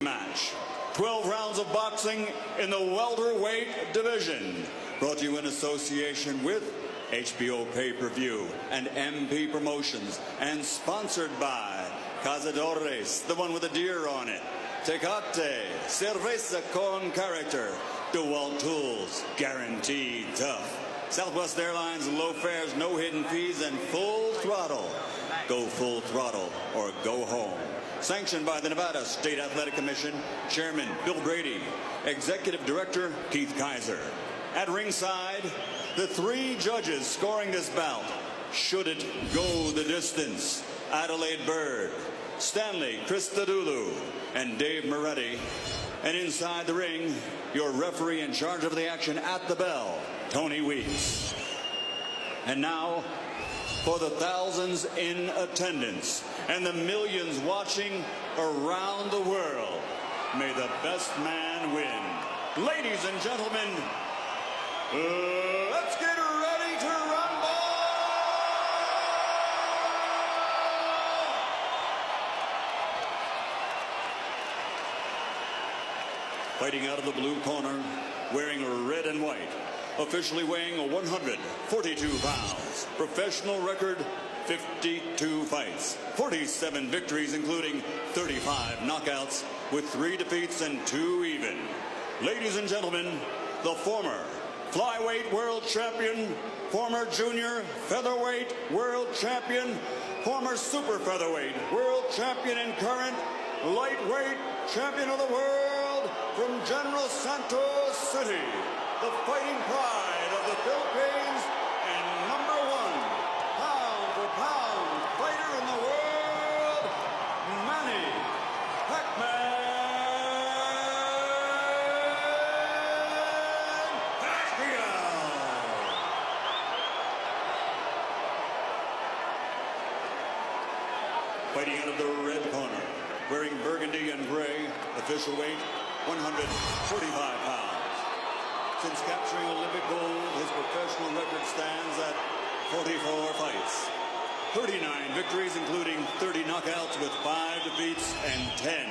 Match. 12 rounds of boxing in the welterweight division. Brought to you in association with HBO Pay-Per-View and MP Promotions, and sponsored by Cazadores, the one with the deer on it. Tecate, cerveza con character. DeWalt Tools, guaranteed tough. Southwest Airlines, low fares, no hidden fees, and full throttle. Go full throttle or go home. Sanctioned by the Nevada State Athletic Commission, Chairman Bill Brady, Executive Director Keith Kaiser. At ringside, the three judges scoring this bout. Should it go the distance? Adelaide Bird, Stanley Christodoulou, and Dave Moretti. And inside the ring, your referee in charge of the action at the bell, Tony Weeks. And now, for the thousands in attendance and the millions watching around the world, may the best man win. Ladies and gentlemen, let's get ready to rumble! Fighting out of the blue corner, wearing red and white, officially weighing 142 pounds, professional record 52 fights, 47 victories, including 35 knockouts, with 3 defeats and 2 even. Ladies and gentlemen, the former flyweight world champion, former junior featherweight world champion, former super featherweight world champion, and current lightweight champion of the world from General Santos City, the fighting pride of the Philippines and #1 pound-for-pound fighter in the world, Manny Pacquiao. Fighting out of the red corner, wearing burgundy and gray, official weight 145 pounds. Since capturing Olympic gold, his professional record stands at 44 fights, 39 victories, including 30 knockouts, with 5 defeats and 10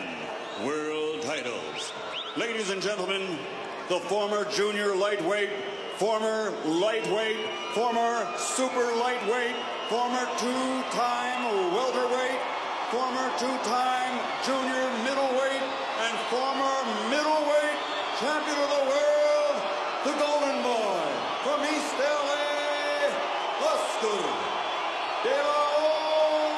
world titles. Ladies and gentlemen, the former junior lightweight, former lightweight, former super lightweight, former 2-time welterweight, former 2-time junior middleweight, and former middleweight champion of the world, the Golden Boy from East LA, Oscar de la Hoya.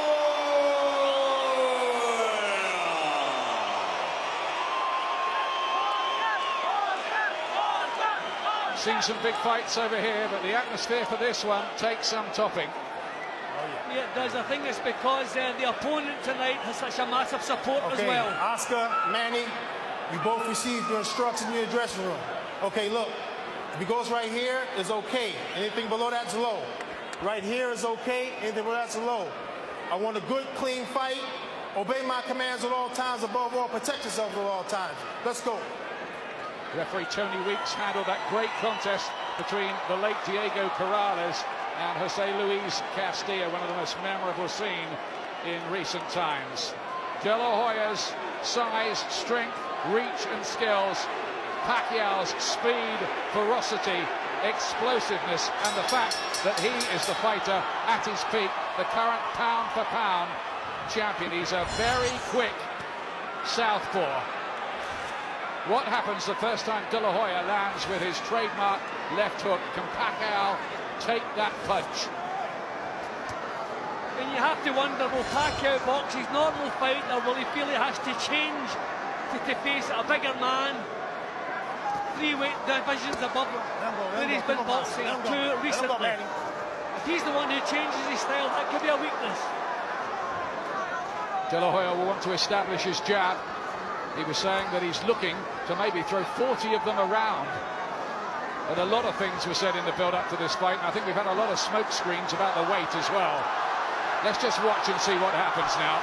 Seen some big fights over here, but the atmosphere for this one takes some topping. Yeah, it does. I think it's because the opponent tonight has such a massive support as well. Oscar, Manny, you both received your instructions in your dressing room. Okay, look, if he goes right here, is okay. Anything below that's low. Right here is okay. Anything below that's low. I want a good, clean fight. Obey my commands at all times. Above all, protect yourself at all times. Let's go. Referee Tony Weeks handled that great contest between the late Diego Corrales and Jose Luis Castillo, one of the most memorable scenes in recent times. De La Hoya's size, strength, reach and skills, Pacquiao's speed, ferocity, explosiveness, and the fact that he is the fighter at his peak, the current pound-for-pound champion. He's a very quick southpaw. What happens the first time De La Hoya lands with his trademark left hook? Can Pacquiao take that punch? And you have to wonder, will Pacquiao box his normal fight, or will he feel he has to change to face a bigger man? 3 weight divisions above him, where he's been boxing, or 2 recently. If he's the one who changes his style, that could be a weakness. De La Hoya will want to establish his jab. He was saying that he's looking to maybe throw 40 of them around. And a lot of things were said in the build-up to this fight, and I think we've had a lot of smoke screens about the weight as well. Let's just watch and see what happens now.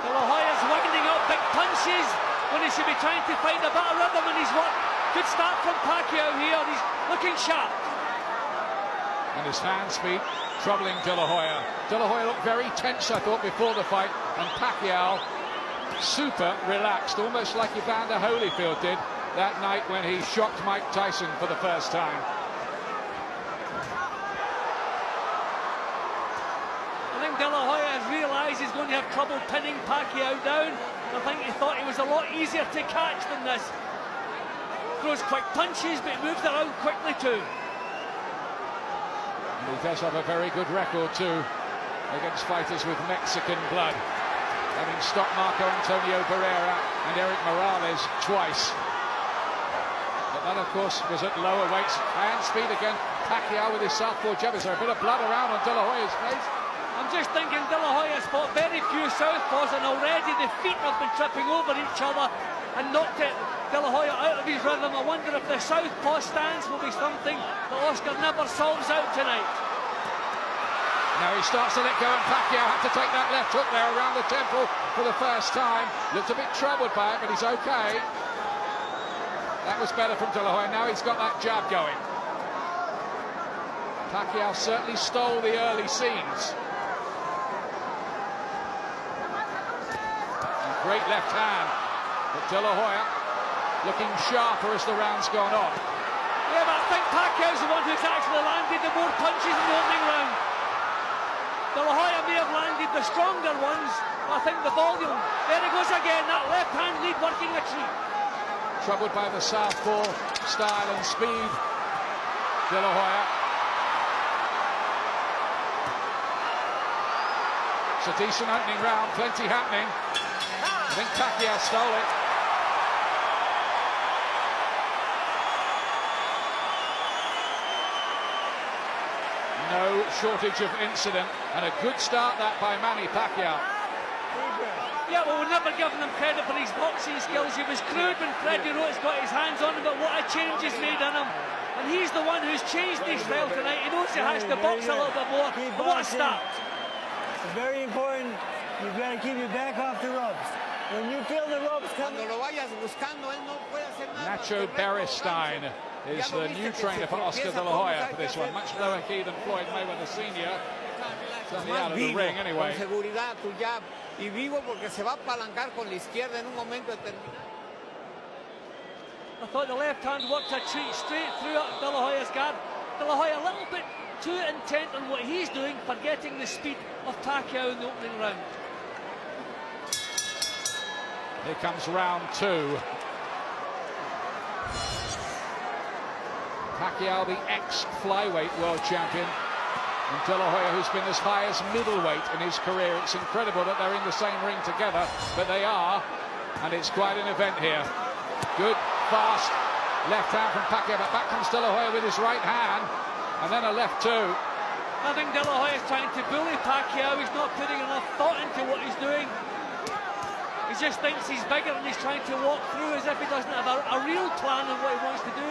De La Hoya's winding up big punches when he should be trying to find a bit of rhythm, and he's what? Good start from Pacquiao here, he's looking sharp. And his hand speed troubling De La Hoya. De La Hoya looked very tense, I thought, before the fight, and Pacquiao super relaxed, almost like Evander Holyfield did that night when he shocked Mike Tyson for the first time. I think De La Hoya has realised he's going to have trouble pinning Pacquiao down. I think he thought he was a lot easier to catch than this. Throws quick punches, but he moves around quickly too. And he does have a very good record too against fighters with Mexican blood, having stopped Marco Antonio Barrera and Eric Morales twice. But that, of course, was at lower weights. Hand speed again. Pacquiao with his southpaw jab. Is there a bit of blood around on De La Hoya's face? I'm just thinking De La Hoya's fought very few southpaws, and already the feet have been tripping over each other and knocked De La Hoya out of his rhythm. I wonder if the southpaw stance will be something that Oscar never solves out tonight. Now he starts to let go, and Pacquiao had to take that left hook there around the temple for the first time. Looked a bit troubled by it, but he's okay. That was better from De La Hoya. Now he's got that jab going. Pacquiao certainly stole the early scenes. And great left hand. But De La Hoya looking sharper as the round's gone on. Yeah, but I think Pacquiao's the one who's actually landed the more punches in the opening round. De La Hoya may have landed the stronger ones. I think the volume. There he goes again, that left hand lead working a treat. Troubled by the southpaw style and speed, De La Hoya. It's a decent opening round, plenty happening. I think Pacquiao stole it. No shortage of incident, and a good start that by Manny Pacquiao. Yeah, well, we're never giving him credit for his boxing skills. He was crude when Freddie Roach got his hands on him, but what a change he's made in him. And he's the one who's changed his style tonight. He knows he has to box a little bit more. But what a start. It's very important. You've got to keep your back off the ropes. When you feel the ropes coming... Nacho Beristain is the new trainer for Oscar De La Hoya for this one. Much lower key than Floyd Mayweather Sr. Certainly out of the ring anyway. Y vivo porque se va a apalancar con la izquierda en un momento determinado. I thought the left hand worked a treat straight through De La Hoya's guard. De La Hoya a little bit too intent on what he's doing, forgetting the speed of Pacquiao in the opening round. Here comes round two. Pacquiao, the ex-flyweight world champion, and De La Hoya, who's been as high as middleweight in his career. It's incredible that they're in the same ring together, but they are, and it's quite an event here. Good, fast left hand from Pacquiao, but back comes De La Hoya with his right hand, and then a left too. I think De La Hoya's trying to bully Pacquiao. He's not putting enough thought into what he's doing. He just thinks he's bigger, and he's trying to walk through as if he doesn't have a real plan on what he wants to do.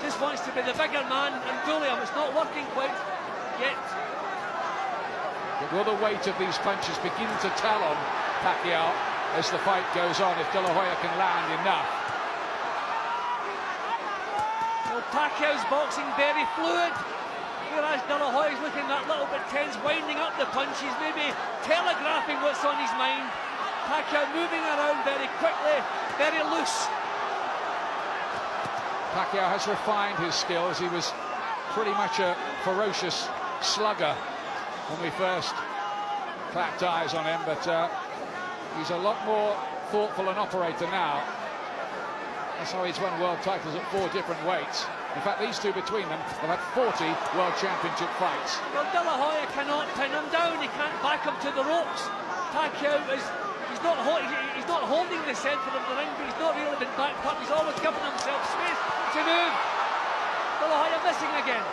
Just wants to be the bigger man and bully him. It's not working quite yet. But will the weight of these punches begin to tell on Pacquiao as the fight goes on, if De La Hoya can land enough? Well, Pacquiao's boxing very fluid, whereas De La Hoya's looking that little bit tense, winding up the punches, maybe telegraphing what's on his mind. Pacquiao moving around very quickly, very loose. Pacquiao has refined his skills. He was pretty much a ferocious slugger when we first clapped eyes on him, but he's a lot more thoughtful an operator now. That's how he's won world titles at 4 different weights. In fact, these two between them have had 40 world championship fights. Well, De La Hoya cannot pin him down. He can't back him to the ropes. Pacquiao he's not holding the centre of the ring, but he's not really been backed up. He's always given himself space to move. De La Hoya missing again.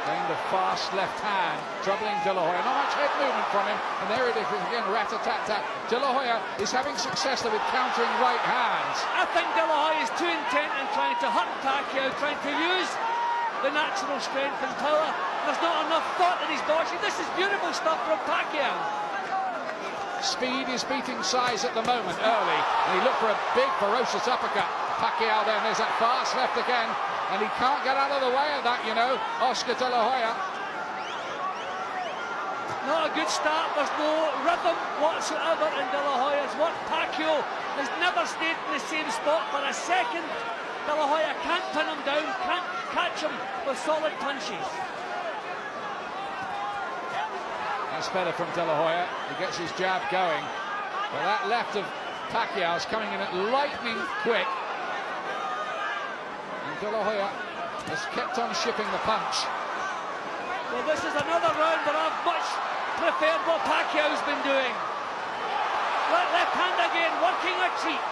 Again, the fast left hand troubling De La Hoya. Not much head movement from him, and there it is again, rat-a-tat-tat. De La Hoya is having success with countering right hands. I think De La Hoya is too intent in trying to hurt Pacquiao, trying to use the natural strength and power. There's not enough thought in his boxing. This is beautiful stuff from Pacquiao. Speed is beating size at the moment early, and he looked for a big ferocious uppercut. Pacquiao then, there's that fast left again. And he can't get out of the way of that, you know, Oscar De La Hoya. Not a good start. There's no rhythm whatsoever in De La Hoya's work. Pacquiao has never stayed in the same spot for a second. De La Hoya can't pin him down, can't catch him with solid punches. That's better from De La Hoya. He gets his jab going. But that left of Pacquiao is coming in at lightning quick. And De La Hoya has kept on shipping the punch. Well, this is another round that I've much preferred what Pacquiao's been doing. Left hand again, working a treat.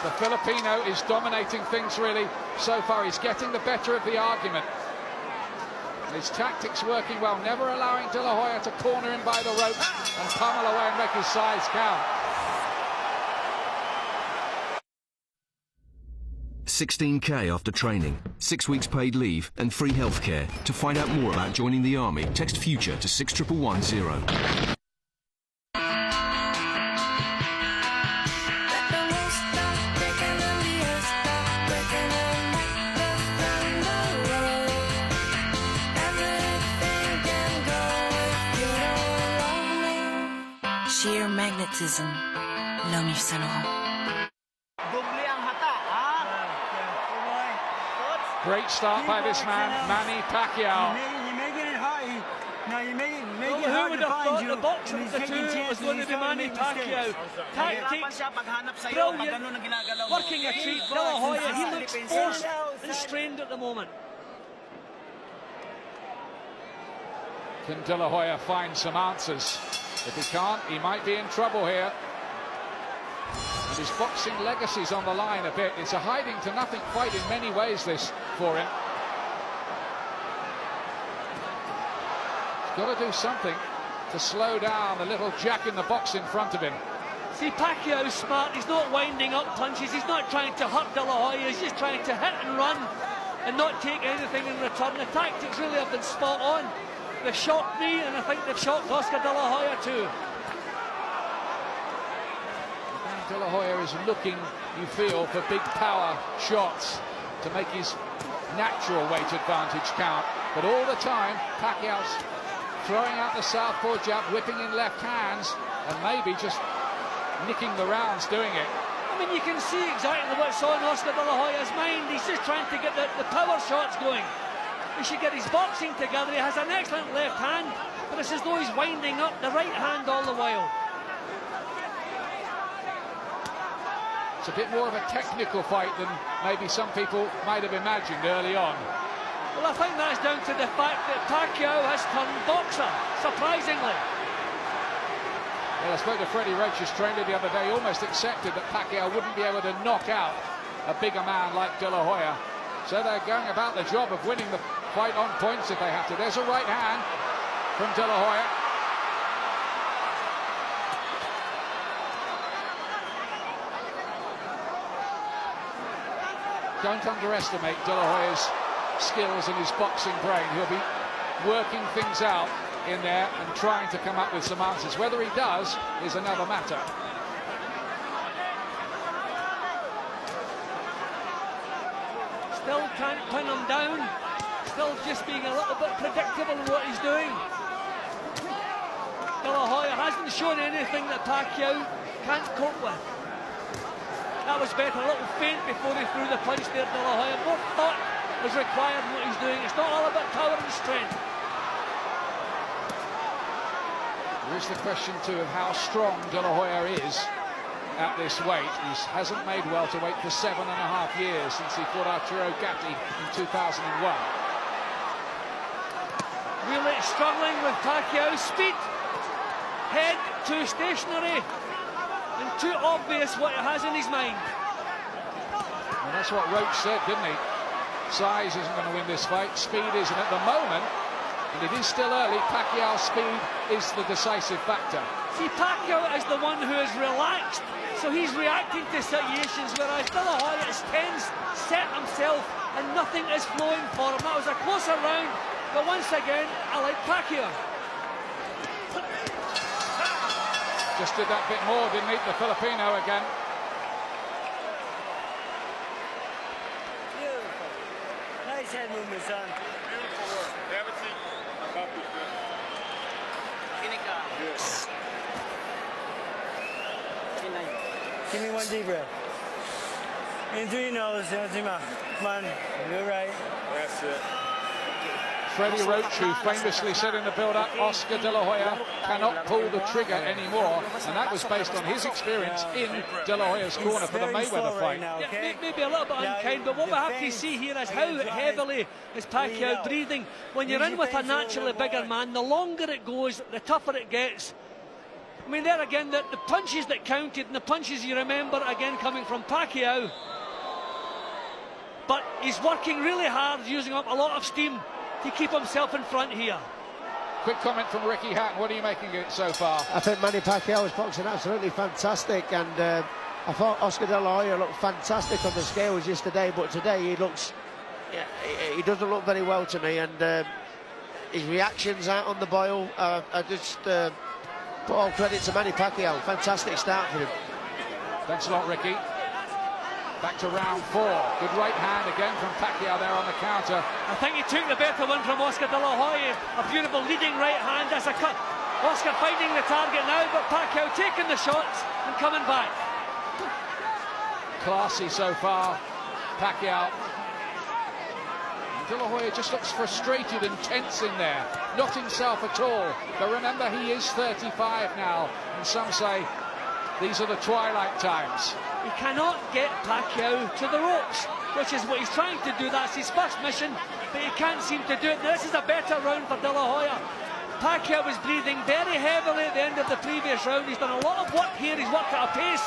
The Filipino is dominating things really so far. He's getting the better of the argument. His tactics working well, never allowing De La Hoya to corner him by the ropes and pummel away and make his sides count. 16K after training, 6 weeks paid leave and free healthcare. To find out more about joining the army, text FUTURE to 61110. Sheer magnetism. L'homme Saint Laurent. Great start by this man, Manny Pacquiao. You're making it hard. Now you make it Who hard would to have find thought you. the boxing of the two was going to be Manny Pacquiao? Tactics, brilliant, working a treat. De La Hoya, he looks forced and strained at the moment. Can De La Hoya find some answers? If he can't, he might be in trouble here. And his boxing legacy's on the line a bit. It's a hiding to nothing fight in many ways, this, for him. He's got to do something to slow down the little jack in the box in front of him. See, Pacquiao's smart. He's not winding up punches. He's not trying to hurt De La Hoya. He's just trying to hit and run and not take anything in return. The tactics really have been spot on. They've shocked me, and I think they've shocked Oscar De La Hoya too. De La Hoya is looking, you feel, for big power shots to make his natural weight advantage count. But all the time, Pacquiao's throwing out the southpaw jab, whipping in left hands, and maybe just nicking the rounds doing it. I mean, you can see exactly what's on Oscar De La Hoya's mind. He's just trying to get the power shots going. He should get his boxing together. He has an excellent left hand, but it's as though he's winding up the right hand all the while. It's a bit more of a technical fight than maybe some people might have imagined early on. Well, I think that's down to the fact that Pacquiao has turned boxer, surprisingly. Well, I spoke to Freddie Roach's trainer the other day. He almost accepted that Pacquiao wouldn't be able to knock out a bigger man like De La Hoya. So they're going about the job of winning the fight on points if they have to. There's a right hand from De La Hoya. Don't underestimate De La Hoya's skills and his boxing brain. He'll be working things out in there and trying to come up with some answers. Whether he does is another matter. Still can't pin him down. Still just being a little bit predictable in what he's doing. De La Hoya hasn't shown anything that Pacquiao can't cope with. That was better, a little faint before he threw the punch there, De La Hoya. More thought is required in what he's doing. It's not all about power and strength. There is the question too of how strong De La Hoya is at this weight. He hasn't made welterweight for 7.5 years since he fought Arturo Gatti in 2001. Really struggling with Pacquiao's speed. Head too stationary and too obvious what he has in his mind. Well, that's what Roach said, didn't he? Size isn't going to win this fight, speed isn't. At the moment, and it is still early, Pacquiao's speed is the decisive factor. See, Pacquiao is the one who is relaxed, so he's reacting to situations, whereas De La Hoya is tense, set himself, and nothing is flowing for him. That was a closer round, but once again, I like Pacquiao. Just did that bit more, didn't he, the Filipino again. Beautiful. Nice head movement, son. Beautiful work. Have a seat. I'm about to Give me one deep breath. In through your nose, out through your mouth. Come on, do it right. That's it. Freddie Roach, who famously said in the build-up, Oscar De La Hoya cannot pull the trigger anymore, and that was based on his experience in De La Hoya's corner for the Mayweather fight. Yeah, maybe a little bit unkind, but what we have to see here is how heavily is Pacquiao breathing. When you're in with a naturally bigger man, the longer it goes, the tougher it gets. I mean, there again, the punches that counted and the punches you remember, again, coming from Pacquiao. But he's working really hard, using up a lot of steam to keep himself in front here. Quick comment from Ricky Hatton. What are you making of it so far? I think Manny Pacquiao is boxing absolutely fantastic, and I thought Oscar De La Hoya looked fantastic on the scales yesterday, but today he looks, he doesn't look very well to me, and his reactions out on the boil, I just put all credit to Manny Pacquiao. Fantastic start for him. Thanks a lot, Ricky. Back to round 4. Good right hand again from Pacquiao there on the counter. I think he took the better one from Oscar De La Hoya. A beautiful leading right hand as a cut. Oscar finding the target now, but Pacquiao taking the shots and coming back. Classy so far, Pacquiao. De La Hoya just looks frustrated and tense in there. Not himself at all. But remember, he is 35 now, and some say these are the twilight times. He cannot get Pacquiao to the ropes, which is what he's trying to do. That's his first mission, but he can't seem to do it. This is a better round for De La Hoya. Pacquiao was breathing very heavily at the end of the previous round. He's done a lot of work here. He's worked at a pace.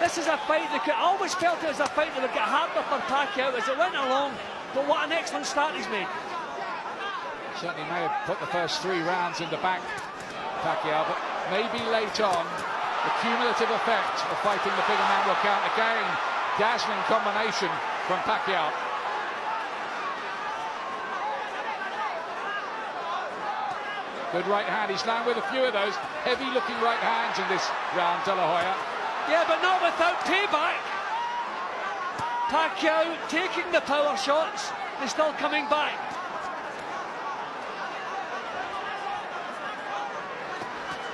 This is a fight that I always felt it was a fight that would get harder for Pacquiao as it went along, but what an excellent start he's made. Certainly may have put the first 3 rounds in the bank, Pacquiao, but maybe late on, the cumulative effect of fighting the bigger man will count again. Dazzling combination from Pacquiao. Good right hand. He's landed with a few of those heavy-looking right hands in this round, De La Hoya. Yeah, but not without payback. Pacquiao taking the power shots. They're still coming back.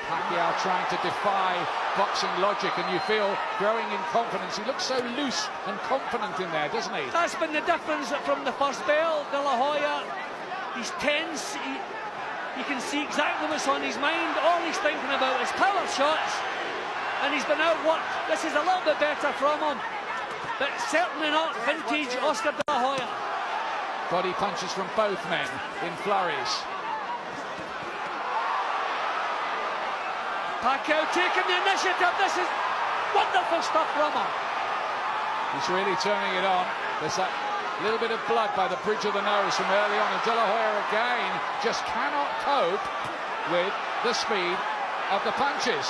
Pacquiao trying to defy boxing logic, and you feel growing in confidence. He looks so loose and confident in there, doesn't he? That's been the difference from the first bell. De La Hoya, he's tense. You can see exactly what's on his mind. All he's thinking about is power shots, and he's been outworked. This is a little bit better from him, but certainly not vintage Oscar De La Hoya. Body punches from both men in flurries. Pacquiao taking the initiative. This is wonderful stuff from him. He's really turning it on. There's that little bit of blood by the bridge of the nose from early on, and De La Hoya again just cannot cope with the speed of the punches.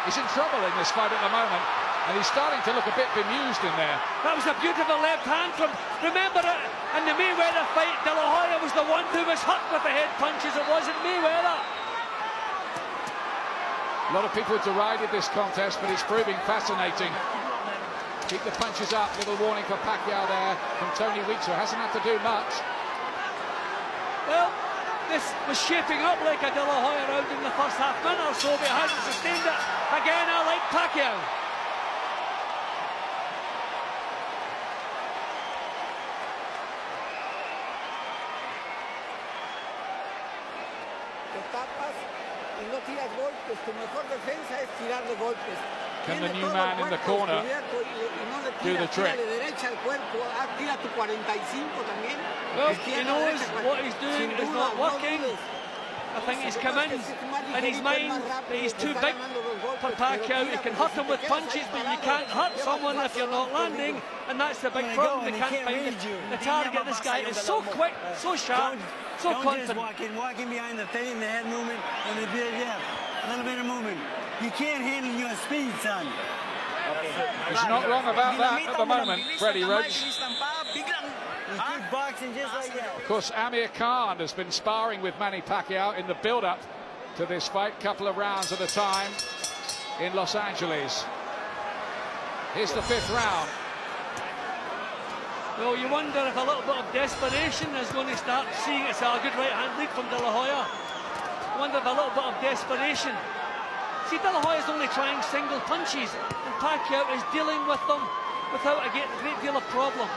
He's in trouble in this fight at the moment, and he's starting to look a bit bemused in there. That was a beautiful left hand from, remember it, in the Mayweather fight, De La Hoya was the one who was hurt with the head punches. It wasn't Mayweather. A lot of people derided this contest, but it's proving fascinating. Keep the punches up. Little warning for Pacquiao there from Tony Weeks, who hasn't had to do much. Well, this was shaping up like a De La Hoya round in the first half minute or so, but he hasn't sustained it. Again, I like Pacquiao. Can the new man in the corner do the trick? Well, he knows what he's doing is not working. I think he's come in his mind that he's too big for Pacquiao. You can hurt him with punches, but you can't hurt someone if you're not landing, and that's the big problem. They can't find the target. This guy is so quick, so sharp, so confident. Walking behind the thing, the head movement, and the bit, a little bit of movement. You can't handle your speed, son. He's not wrong about that at the moment, Freddie Roach. Boxing just like that. Of course, Amir Khan has been sparring with Manny Pacquiao in the build-up to this fight, couple of rounds at a time in Los Angeles. Here's the 5th round. Well, you wonder if a little bit of desperation is going to start seeing it's a good right hand lead from De La Hoya. I wonder if a little bit of desperation. See, De La Hoya's only trying single punches, and Pacquiao is dealing with them without a great deal of problem.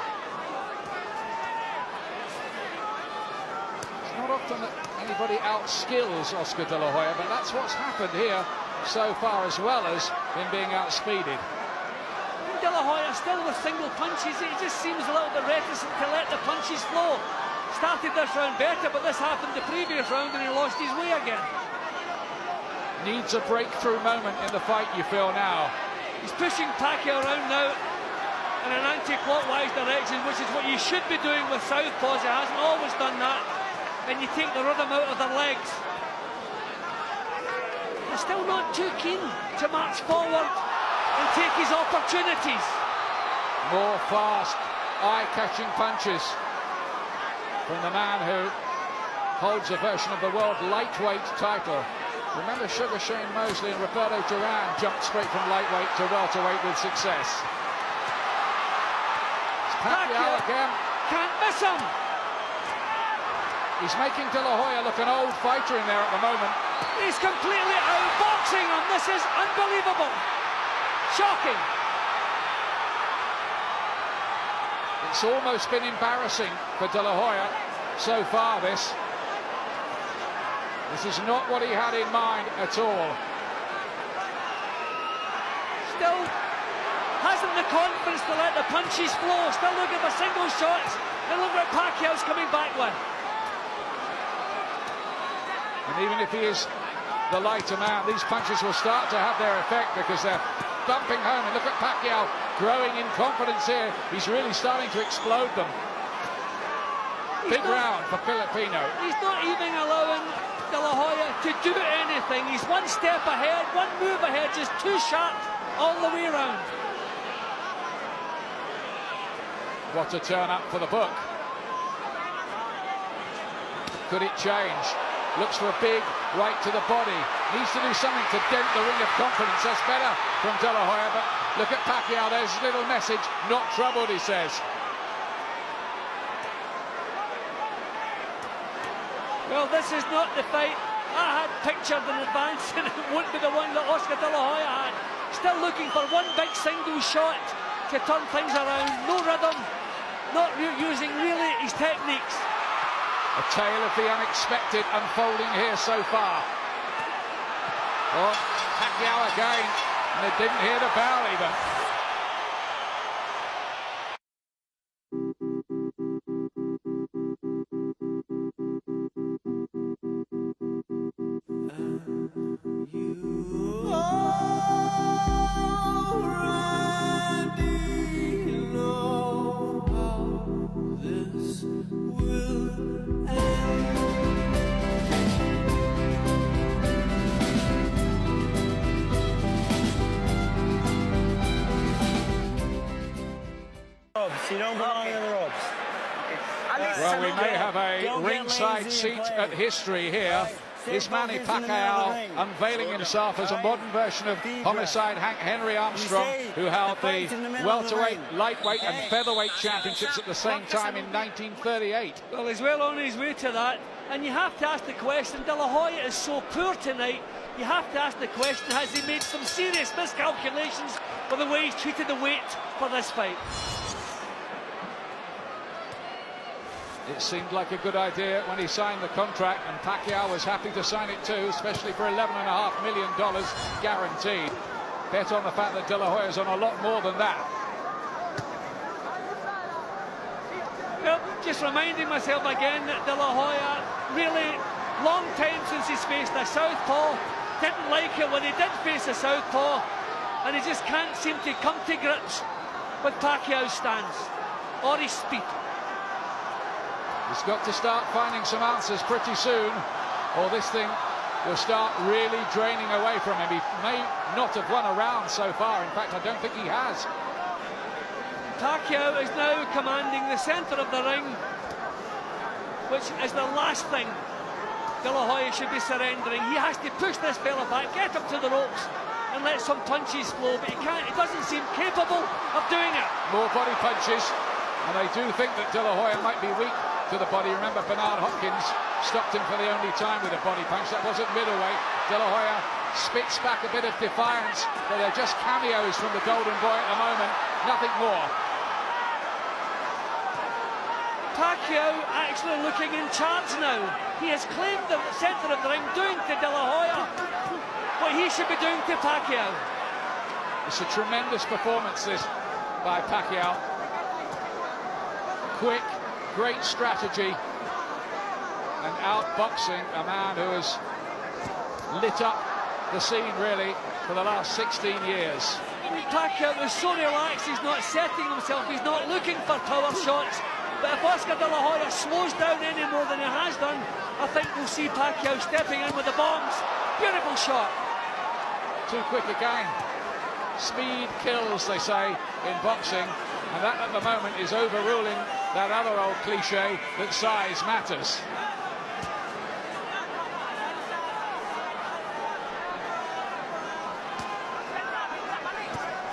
It's not often that anybody outskills Oscar De La Hoya, but that's what's happened here so far, as well as him being outspeeded. De La Hoya still with single punches. He just seems a little bit reticent to let the punches flow. Started this round better, but this happened the previous round and he lost his way again. Needs a breakthrough moment in the fight, you feel now. He's pushing Pacquiao around now in an anti-clockwise direction, which is what you should be doing with southpaws. He hasn't always done that. And you take the rhythm out of their legs. They're still not too keen to march forward and take his opportunities. More fast, eye-catching punches from the man who holds a version of the world lightweight title. Remember, Sugar Shane Mosley and Roberto Duran jumped straight from lightweight to welterweight with success. It's Pacquiao again. Can't miss him. He's making De La Hoya look an old fighter in there at the moment. He's completely outboxing him. This is unbelievable. Shocking. It's almost been embarrassing for De La Hoya so far, this. This is not what he had in mind at all. Still hasn't the confidence to let the punches flow. Still looking for single shots. And look what Pacquiao's coming back with. And even if he is the lighter man, these punches will start to have their effect because they're bumping home. And look at Pacquiao growing in confidence here. He's really starting to explode them. Big round for Filipino. He's not even allowing De La Hoya to do anything. He's one step ahead, one move ahead, just too sharp all the way around. What a turn up for the book. Could it change? Looks for a big right to the body. Needs to do something to dent the ring of confidence. That's better from De La Hoya, but look at Pacquiao. There's his little message. Not troubled, he says. Well, this is not the fight I had pictured in advance, and it won't be the one that Oscar De La Hoya had. Still looking for one big single shot to turn things around. No rhythm, not using really his techniques. A tale of the unexpected unfolding here so far. Oh, Pacquiao again, and they didn't hear the bell even. You don't belong in the ropes. Well, we may have a ringside seat at history here. Is Manny Pacquiao unveiling himself as a modern version of homicide Hank Henry Armstrong, who held the welterweight, lightweight and featherweight championships at the same time in 1938. Well, he's well on his way to that, and you have to ask the question, De La Hoya is so poor tonight, you have to ask the question, has he made some serious miscalculations for the way he's treated the weight for this fight? It seemed like a good idea when he signed the contract, and Pacquiao was happy to sign it too, especially for $11.5 million guaranteed. Bet on the fact that De La Hoya's on a lot more than that. Well, just reminding myself again that De La Hoya, really long time since he's faced a southpaw, didn't like it when he did face a southpaw, and he just can't seem to come to grips with Pacquiao's stance or his speed. He's got to start finding some answers pretty soon, or this thing will start really draining away from him. He may not have won a round so far. In fact, I don't think he has. Pacquiao is now commanding the centre of the ring, which is the last thing De La Hoya should be surrendering. He has to push this fella back, get him to the ropes, and let some punches flow, but he can't. He doesn't seem capable of doing it. More body punches. And they do think that De La Hoya might be weak to the body. Remember, Bernard Hopkins stopped him for the only time with a body punch. That was at middleweight. De La Hoya spits back a bit of defiance, but they're just cameos from the Golden Boy at the moment, nothing more. Pacquiao actually looking in charge now. He has claimed the centre of the ring, doing to De La Hoya what he should be doing to Pacquiao. It's a tremendous performance, this, by Pacquiao. Quick, great strategy, and outboxing a man who has lit up the scene, really, for the last 16 years. Pacquiao is so relaxed, he's not setting himself, he's not looking for power shots. But if Oscar De La Hoya slows down any more than he has done, I think we'll see Pacquiao stepping in with the bombs. Beautiful shot. Too quick again. Speed kills, they say, in boxing, and that at the moment is overruling that other old cliche that size matters.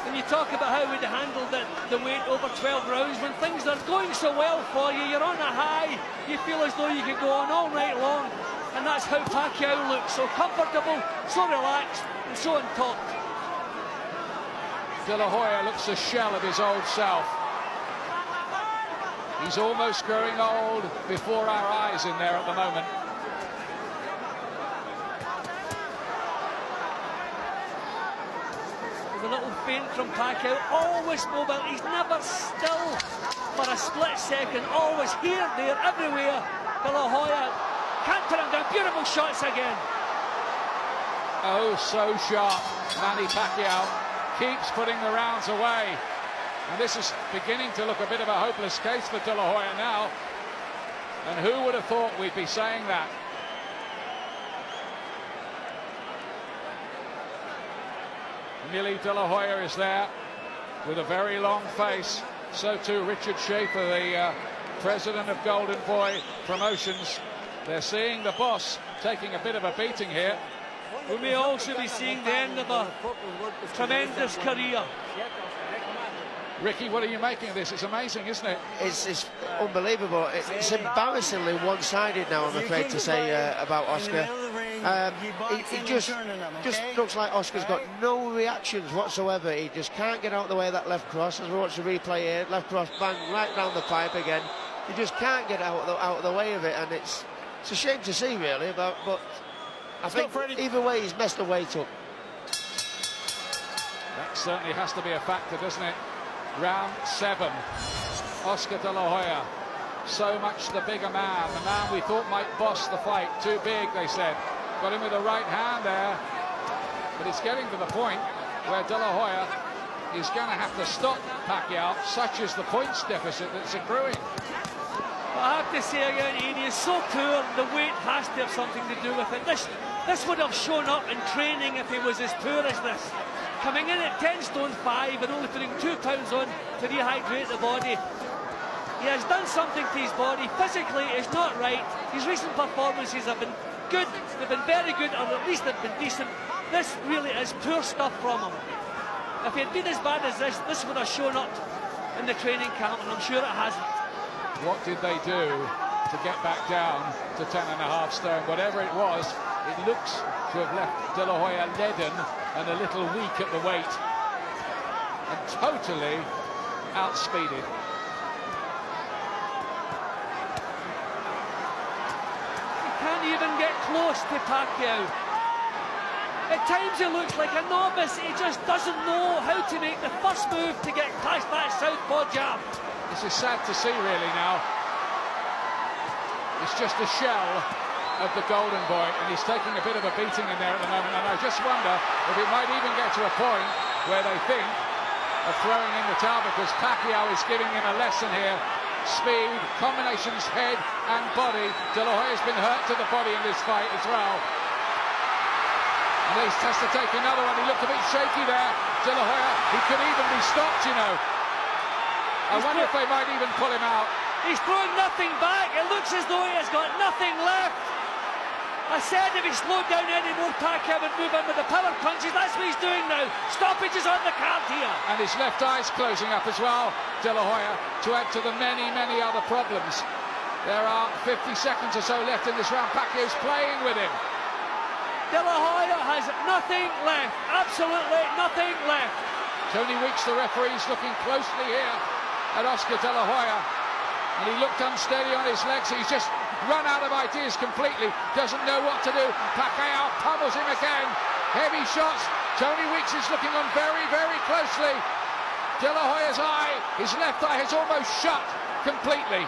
When you talk about how we'd handled the weight over 12 rounds, when things are going so well for you, you're on a high, you feel as though you could go on all night long, and that's how Pacquiao looks, so comfortable, so relaxed, and so on top. De La Hoya looks a shell of his old self. He's almost growing old before our eyes in there at the moment. There's a little feint from Pacquiao, always mobile, he's never still for a split second, always here, there, everywhere. De La Hoya can't put him down, beautiful shots again. Oh, so sharp, Manny Pacquiao keeps putting the rounds away. And this is beginning to look a bit of a hopeless case for De La Hoya now. And who would have thought we'd be saying that? Millie De La Hoya is there with a very long face. So too Richard Schaefer, the president of Golden Boy Promotions. They're seeing the boss taking a bit of a beating here. We may also be seeing the end of a tremendous career. Ricky, what are you making of this? It's amazing, isn't it? It's unbelievable. It's embarrassingly one-sided now, I'm afraid to say, about Oscar. He just looks like Oscar's got no reactions whatsoever. He just can't get out of the way of that left cross. As we watch the replay here, left cross bang right round the pipe again. He just can't get out of the way of it, and it's a shame to see, really. But I think either way, he's messed the weight up. That certainly has to be a factor, doesn't it? Round 7, Oscar De La Hoya, so much the bigger man, the man we thought might boss the fight, too big, they said. Got him with the right hand there, but it's getting to the point where De La Hoya is going to have to stop Pacquiao, such is the points deficit that's accruing. I have to say again, he is so poor, the weight has to have something to do with it. This would have shown up in training if he was as poor as this. Coming in at 10 stone 5 and only putting 2 pounds on to rehydrate the body. He has done something to his body. Physically, it's not right. His recent performances have been good. They've been very good, or at least they've been decent. This really is poor stuff from him. If he had been as bad as this would have shown up in the training camp, and I'm sure it hasn't. What did they do to get back down to 10.5 stone? Whatever it was, it looks to have left De La Hoya leaden and a little weak at the weight, and totally outspeeded. He can't even get close to Pacquiao. At times he looks like a novice. He just doesn't know how to make the first move to get past that southpaw jab. This is sad to see, really, now. It's just a shell of the Golden Boy, and he's taking a bit of a beating in there at the moment, and I just wonder if it might even get to a point where they think of throwing in the towel, because Pacquiao is giving him a lesson here. Speed, combinations, head and body. De La Hoya's been hurt to the body in this fight as well. And he has to take another one. He looked a bit shaky there, De La Hoya. He could even be stopped, you know. I wonder if they might even pull him out. He's throwing nothing back. It looks as though he has got nothing left. I said if he slowed down any more, Pacquiao would move in with the power punches. That's what he's doing now. Stoppage is on the card here. And his left eye's closing up as well. De La Hoya to add to the many, many other problems. There are 50 seconds or so left in this round. Pacquiao's playing with him. De La Hoya has nothing left, absolutely nothing left. Tony Weeks, the referee, is looking closely here at Oscar De La Hoya, and he looked unsteady on his legs. He's just run out of ideas completely, doesn't know what to do. Pacquiao pummels him again. Heavy shots. Tony Weeks is looking on very, very closely. De La Hoya's eye, his left eye, has almost shut completely.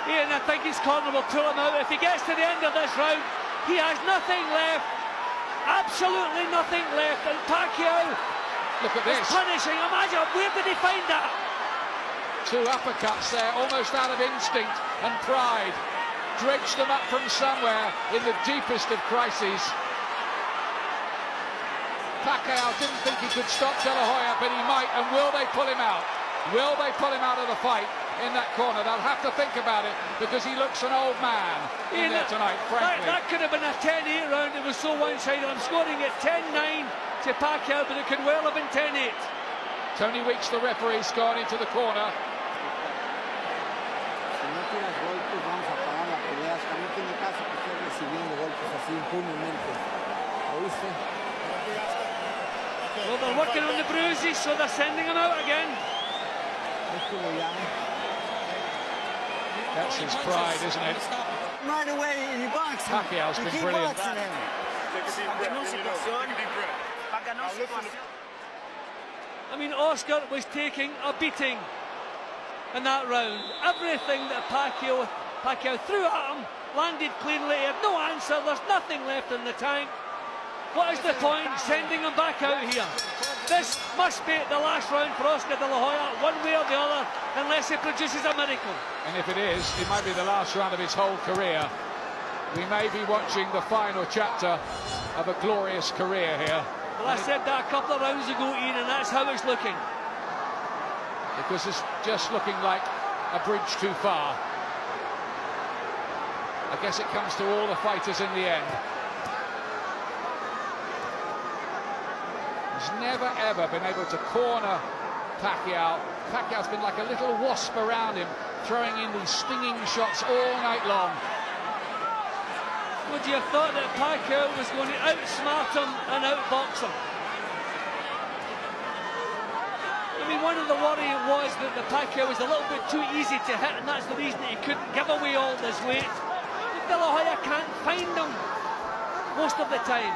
Ian, I think his corner will pull him out. If he gets to the end of this round, he has nothing left. Absolutely nothing left. And Pacquiao, look at this, punishing. Imagine, where did he find that? Two uppercuts there, almost out of instinct and pride. Dredged them up from somewhere in the deepest of crises. Pacquiao didn't think he could stop De La Hoya, but he might. And will they pull him out? Will they pull him out of the fight in that corner? They'll have to think about it, because he looks an old man in there tonight, frankly. That could have been a 10-8 round. It was so one-sided. I'm scoring it 10-9 to Pacquiao, but it could well have been 10-8. Tony Weeks, the referee, has gone into the corner. Well, they're working on the bruises, so they're sending him out again. That's his pride, isn't it? Right away, he boxes. Pacquiao's been Keep brilliant. boxing him. Take a deep breath. Take a deep breath. Now listen to I mean, Oscar was taking a beating in that round. Everything that Pacquiao threw at him landed cleanly. He had no answer. There's nothing left in the tank. What is the point sending him back out here? This must be the last round for Oscar De La Hoya, one way or the other, unless he produces a miracle. And if it is, it might be the last round of his whole career. We may be watching the final chapter of a glorious career here. Well, I said that a couple of rounds ago, Ian, and that's how it's looking. Because it's just looking like a bridge too far. I guess it comes to all the fighters in the end. He's never ever been able to corner Pacquiao. Pacquiao's been like a little wasp around him, throwing in these stinging shots all night long. Would you have thought that Pacquiao was going to outsmart him and outbox him? I mean, one of the worry was that the Pacquiao was a little bit too easy to hit, and that's the reason he couldn't give away all this weight. But De La Hoya can't find him most of the time.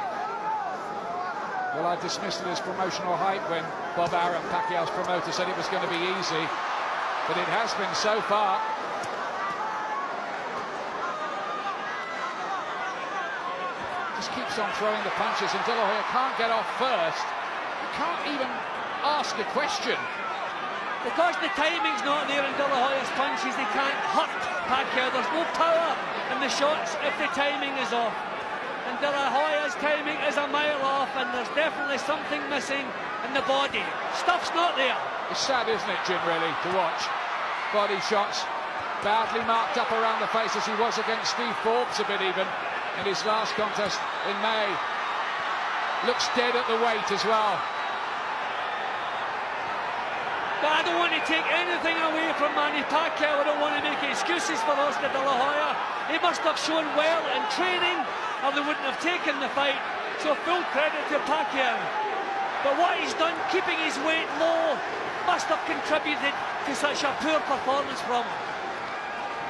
Well, I dismissed it as promotional hype when Bob Arum, Pacquiao's promoter, said it was going to be easy, but it has been so far. Just keeps on throwing the punches, and De La Hoya can't get off first. He can't even ask a question. Because the timing's not there in De La Hoya's punches, he can't hurt Pacquiao. There's no power in the shots if the timing is off. And De La Hoya's timing is a mile off, and there's definitely something missing in the body. Stuff's not there. It's sad, isn't it, Jim, really, to watch body shots badly marked up around the face, as he was against Steve Forbes a bit even in his last contest in May. Looks dead at the weight as well. But I don't want to take anything away from Manny Pacquiao. I don't want to make excuses for Oscar De La Hoya. He must have shown well in training, or they wouldn't have taken the fight. So full credit to Pacquiao. But what he's done, keeping his weight low, must have contributed to such a poor performance from him.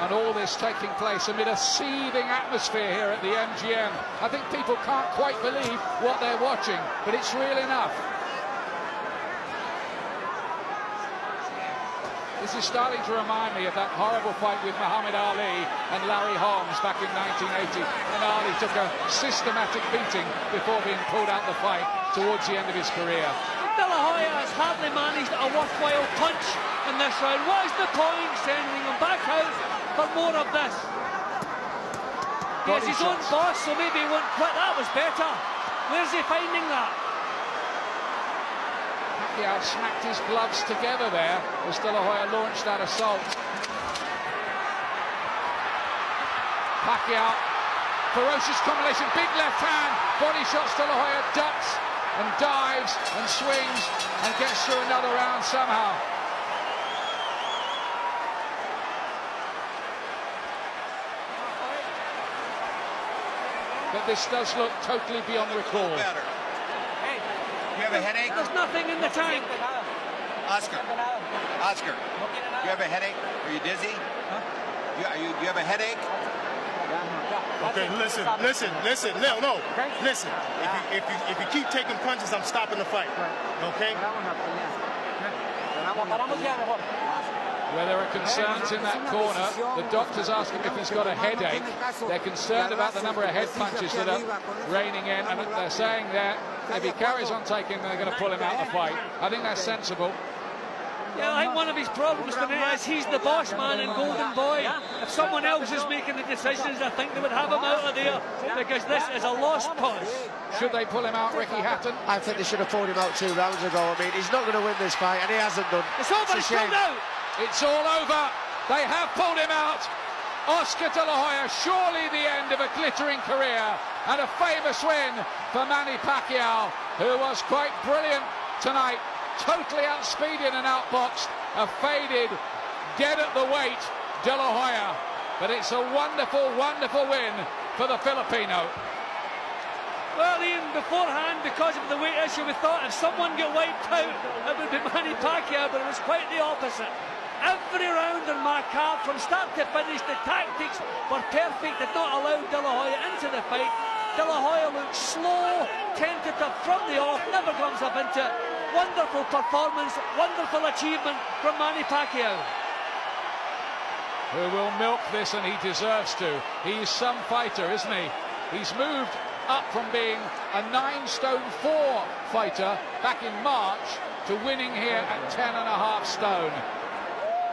And all this taking place amid a seething atmosphere here at the MGM. I think people can't quite believe what they're watching, but it's real enough. This is starting to remind me of that horrible fight with Muhammad Ali and Larry Holmes back in 1980. And Ali took a systematic beating before being pulled out the fight towards the end of his career. De La Hoya has hardly managed a worthwhile punch in this round. What is the point sending him back out for more of this? He has his own boss, so maybe he won't quit. That was better. Where's he finding that? Pacquiao smacked his gloves together there as De La Hoya launched that assault. Pacquiao, ferocious combination, big left hand, body shots. De La Hoya ducks and dives and swings and gets through another round somehow. that this does look totally beyond recall. Hey, you have a headache? There's nothing in the tank. Oscar, you have a headache? Are you dizzy? You have a headache? Okay, listen. No. Listen. If you keep taking punches, I'm stopping the fight. Okay? Where there are concerns in that corner, the doctor's asking if he's got a headache. They're concerned about the number of head punches that are raining in, and they're saying that if he carries on taking, they're going to pull him out of the fight. I think that's sensible. Yeah, I think one of his problems tonight is he's the boss man and Golden Boy. If someone else is making the decisions, I think they would have him out of there, because this is a lost cause. Should they pull him out, Ricky Hatton? I think they should have pulled him out 2 rounds ago. I mean, he's not going to win this fight, and he hasn't done. It's over, It's a shame. out. It's all over. They have pulled him out. Oscar De La Hoya, surely the end of a glittering career, and a famous win for Manny Pacquiao, who was quite brilliant tonight. Totally outspeeded and outboxed a faded, dead at the weight De La Hoya. But it's a wonderful, wonderful win for the Filipino. Well, Ian, beforehand, because of the weight issue, we thought if someone got wiped out, it would be Manny Pacquiao, but it was quite the opposite. Every round in my card, from start to finish, the tactics were perfect, did not allow De La Hoya into the fight. De La Hoya looked slow, tentative from the off, never comes up into it. Wonderful performance, wonderful achievement from Manny Pacquiao. Who will milk this, and he deserves to. He's some fighter, isn't he? He's moved up from being a 9'4" fighter back in March to winning here at 10.5 stone.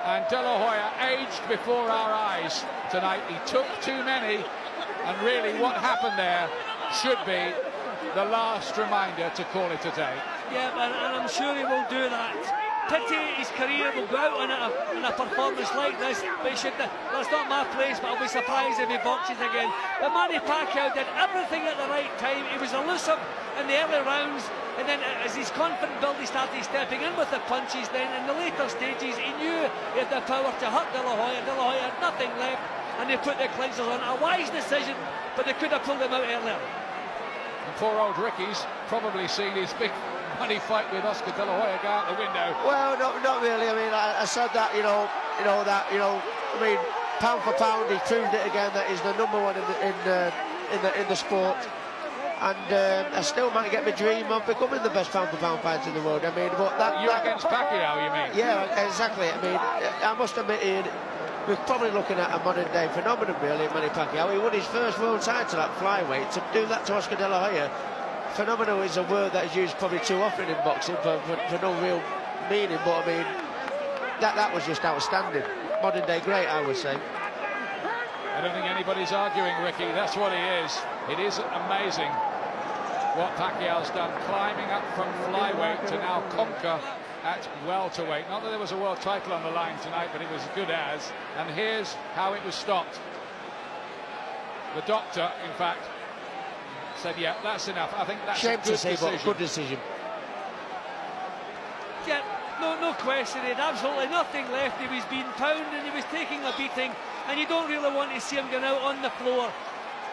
And De La Hoya aged before our eyes tonight. He took too many, and really what happened there should be the last reminder to call it a day. Yeah, and I'm sure he will do that. Pity his career will go out in a performance like this, but he should. That's not my place, but I'll be surprised if he boxes again. But Manny Pacquiao did everything at the right time. He was elusive in the early rounds, and then as his confidence built, he started stepping in with the punches. Then in the later stages, he knew he had the power to hurt De La Hoya. De La Hoya had nothing left, and they put the cleansers on. A wise decision, but they could have pulled him out earlier. And poor old Ricky's probably seen his big money fight with Oscar De La Hoya go out the window. Well, not really. I mean, I said that, I mean, pound for pound, he proved it again that he's the number one in the sport. And I still might get my dream of becoming the best pound for pound fighter in the world. I mean, but You're against Pacquiao, you mean? Yeah, exactly. I mean, I must admit, Ian, we're probably looking at a modern day phenomenon, really, Manny Pacquiao. He won his first world title at flyweight. To do that to Oscar De La Hoya, phenomenal is a word that is used probably too often in boxing for no real meaning, but I mean, that was just outstanding. Modern day great, I would say. I don't think anybody's arguing, Ricky. That's what he is. It is amazing what Pacquiao's done, climbing up from flyweight to now conquer at welterweight. Not that there was a world title on the line tonight, but it was as good as. And here's how it was stopped. The doctor, in fact, said, yeah, that's enough. I think that's Shame a good to say, decision. but good decision. Yeah, no question. He had absolutely nothing left. He was being pounded, he was taking a beating, and you don't really want to see him going out on the floor.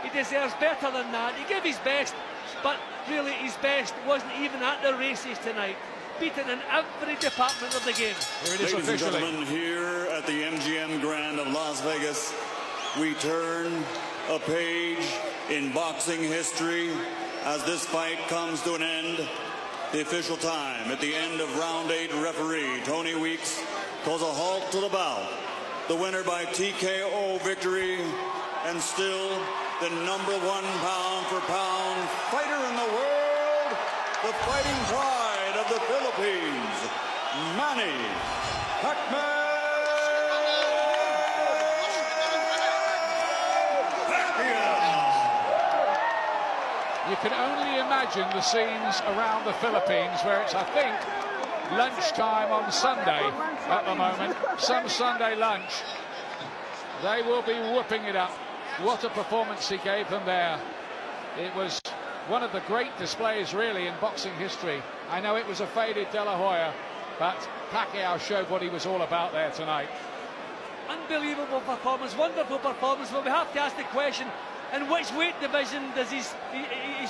He deserves better than that. He gave his best, but really his best wasn't even at the races tonight. Beaten in every department of the game. Here it is. Ladies officially. and gentlemen, here at the MGM Grand of Las Vegas, we turn a page in boxing history as this fight comes to an end. The official time at the end of round 8, referee Tony Weeks calls a halt to the bout. The winner by TKO victory, and still the #1 pound-for-pound fighter in the world, the fighting pride of the Philippines, Manny Pacquiao. You can only imagine the scenes around the Philippines where it's, I think, lunchtime on Sunday at the moment. Some Sunday lunch. They will be whooping it up. What a performance he gave them there. It was one of the great displays, really, in boxing history. I know it was a faded De La Hoya, but Pacquiao showed what he was all about there tonight. Unbelievable performance, wonderful performance, but we have to ask the question, In which weight division does his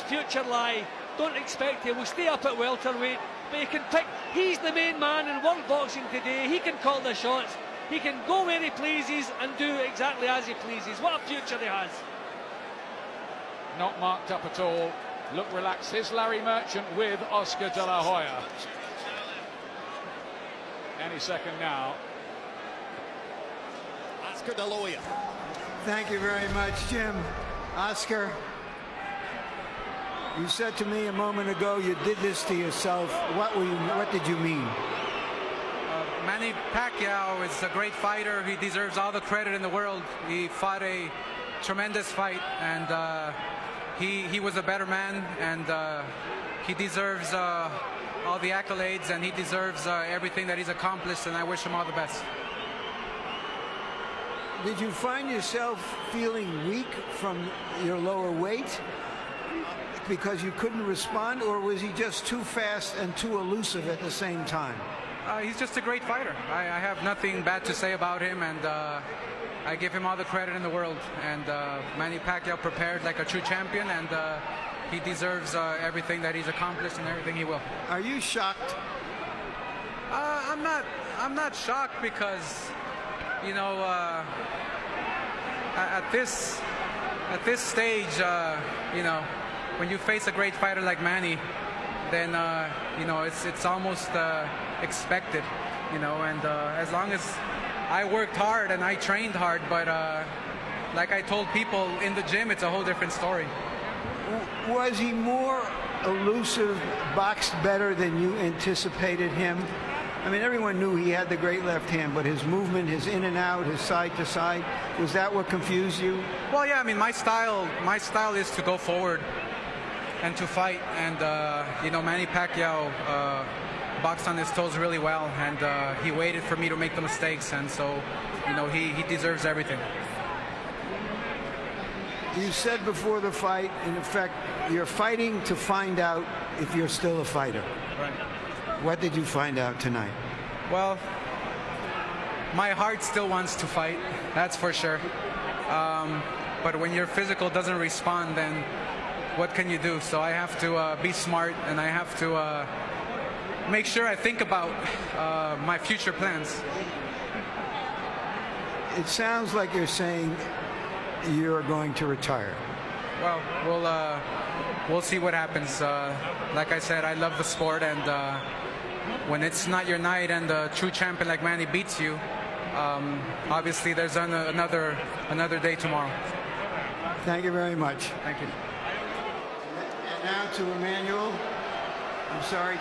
future lie? Don't expect he will stay up at welterweight, but he can pick. He's the main man in world boxing today. He can call the shots. He can go where he pleases and do exactly as he pleases. What a future he has. Not marked up at all. Look relaxed. Here's Larry Merchant with Oscar De La Hoya. Any second now. Oscar De La Hoya. Thank you very much, Jim. Oscar, you said to me a moment ago you did this to yourself. What did you mean? Manny Pacquiao is a great fighter. He deserves all the credit in the world. He fought a tremendous fight, and he was a better man, and he deserves all the accolades, and he deserves everything that he's accomplished, and I wish him all the best. Did you find yourself feeling weak from your lower weight because you couldn't respond, or was he just too fast and too elusive at the same time? He's just a great fighter. I have nothing bad to say about him, and I give him all the credit in the world. And Manny Pacquiao prepared like a true champion, and he deserves everything that he's accomplished and everything he will. Are you shocked? I'm not shocked because, you know, at this stage, you know, when you face a great fighter like Manny, then you know, it's almost expected, you know. And as long as I worked hard and I trained hard, but like I told people in the gym, it's a whole different story. Was he more elusive, boxed better than you anticipated him? I mean, everyone knew he had the great left hand, but his movement, his in and out, his side to side, was that what confused you? Well, yeah, I mean, my style is to go forward and to fight, and you know, Manny Pacquiao boxed on his toes really well, and he waited for me to make the mistakes, and so, you know, he deserves everything. You said before the fight, in effect, you're fighting to find out if you're still a fighter. Right. What did you find out tonight? Well, my heart still wants to fight, that's for sure. But when your physical doesn't respond, then what can you do? So I have to be smart, and I have to make sure I think about my future plans. It sounds like you're saying you're going to retire. Well, we'll see what happens. Like I said, I love the sport, and when it's not your night and a true champion like Manny beats you, obviously there's another day tomorrow. Thank you very much. Thank you. And now to Emmanuel. I'm sorry.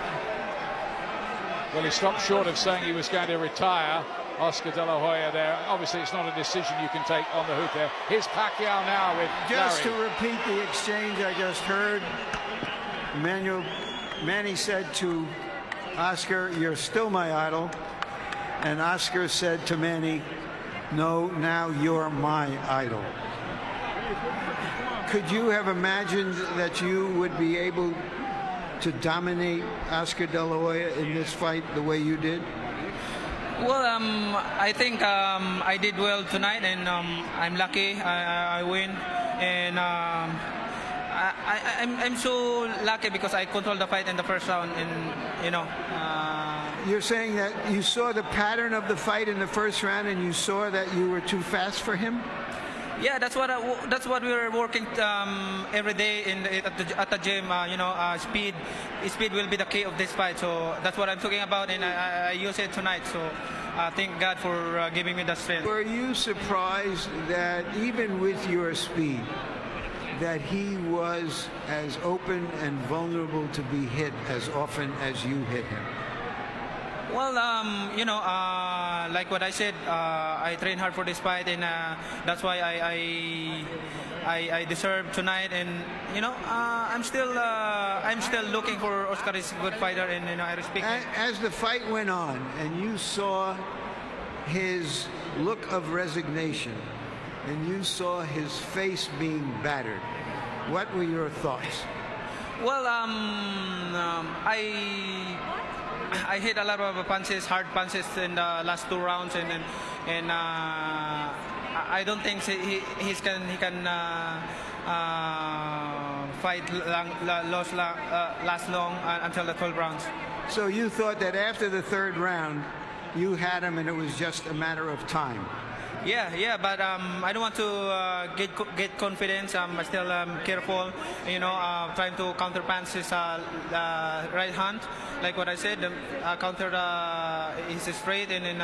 Well, he stopped short of saying he was going to retire. Oscar De La Hoya there. Obviously, it's not a decision you can take on the hoop there. Here's Pacquiao now with Just Larry. to repeat the exchange I just heard, Manny said to Oscar, "You're still my idol." And Oscar said to Manny, "No, now you're my idol." Could you have imagined that you would be able to dominate Oscar De La Hoya in this fight the way you did? Well, I think I did well tonight, and I'm lucky I win, and I'm so lucky because I controlled the fight in the first round, and you know. You're saying that you saw the pattern of the fight in the first round, and you saw that you were too fast for him? Yeah, that's what we were working every day at the gym. You know, speed will be the key of this fight. So that's what I'm talking about, and I use it tonight. So thank God for giving me the strength. Were you surprised that even with your speed, that he was as open and vulnerable to be hit as often as you hit him? Well, you know, like what I said, I trained hard for this fight, and that's why I deserve tonight. And you know, I'm still looking for Oscar is a good fighter, and you know, I respect him. As the fight went on, and you saw his look of resignation, and you saw his face being battered, what were your thoughts? Well, I hit a lot of punches, hard punches in the last two rounds, and I don't think he can fight last long until the 12 rounds. So you thought that after the third round, you had him and it was just a matter of time? Yeah, but I don't want to get confidence. I'm still careful, trying to counterpunch his right hand. Like what I said, counter his straight, and then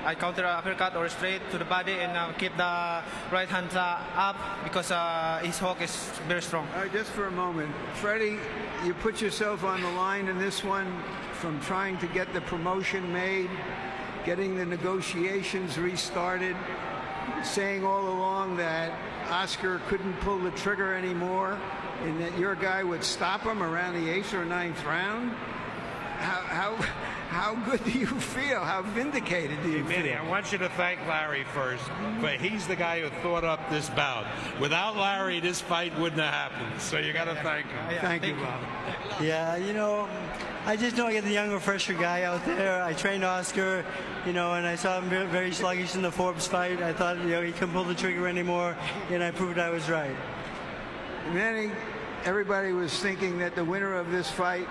I counter uppercut or straight to the body, and keep the right hand up because his hook is very strong. All right, just for a moment, Freddie, you put yourself on the line in this one, from trying to get the promotion made, getting the negotiations restarted, saying all along that Oscar couldn't pull the trigger anymore and that your guy would stop him around the 8th or 9th round. How good do you feel? How vindicated do you Manny, feel? I want you to thank Larry first, but he's the guy who thought up this bout. Without Larry, this fight wouldn't have happened. So you got to thank him. Thank you, Bob. Yeah, I just know I get the younger, fresher guy out there. I trained Oscar, and I saw him very sluggish in the Forbes fight. I thought, he couldn't pull the trigger anymore, and I proved I was right. Manny, everybody was thinking that the winner of this fight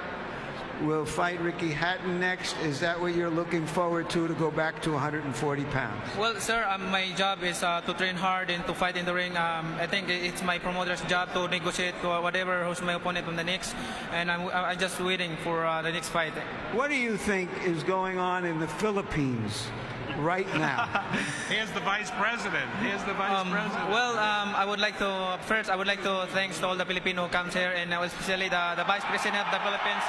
will fight Ricky Hatton next. Is that what you're looking forward to go back to 140 pounds? Well, sir, my job is to train hard and to fight in the ring. I think it's my promoter's job to negotiate whatever who's my opponent on the next, and I'm just waiting for the next fight. What do you think is going on in the Philippines right now? Here's the vice president. Well, I would like to thanks to all the Filipino who comes here, and especially the vice president of the Philippines.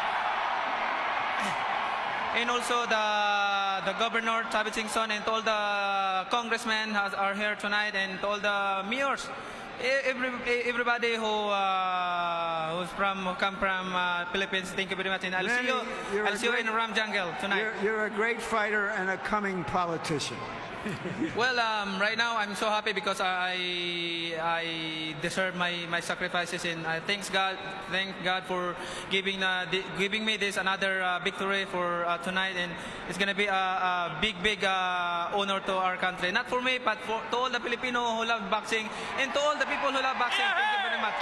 And also the governor, Tabi Singson, and all the congressmen are here tonight, and all the mayors. Everybody who come from Philippines, thank you very much. And I'll see you in Ram Jungle tonight. You're a great fighter and a coming politician. Well, right now I'm so happy because I deserve my sacrifices, and I thank God for giving me this another victory for tonight, and it's gonna be a big honor to our country, not for me but to all the Filipino who love boxing and to all the people who love boxing. Thank you very much.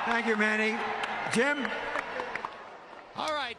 Thank you, Manny. Jim? All right.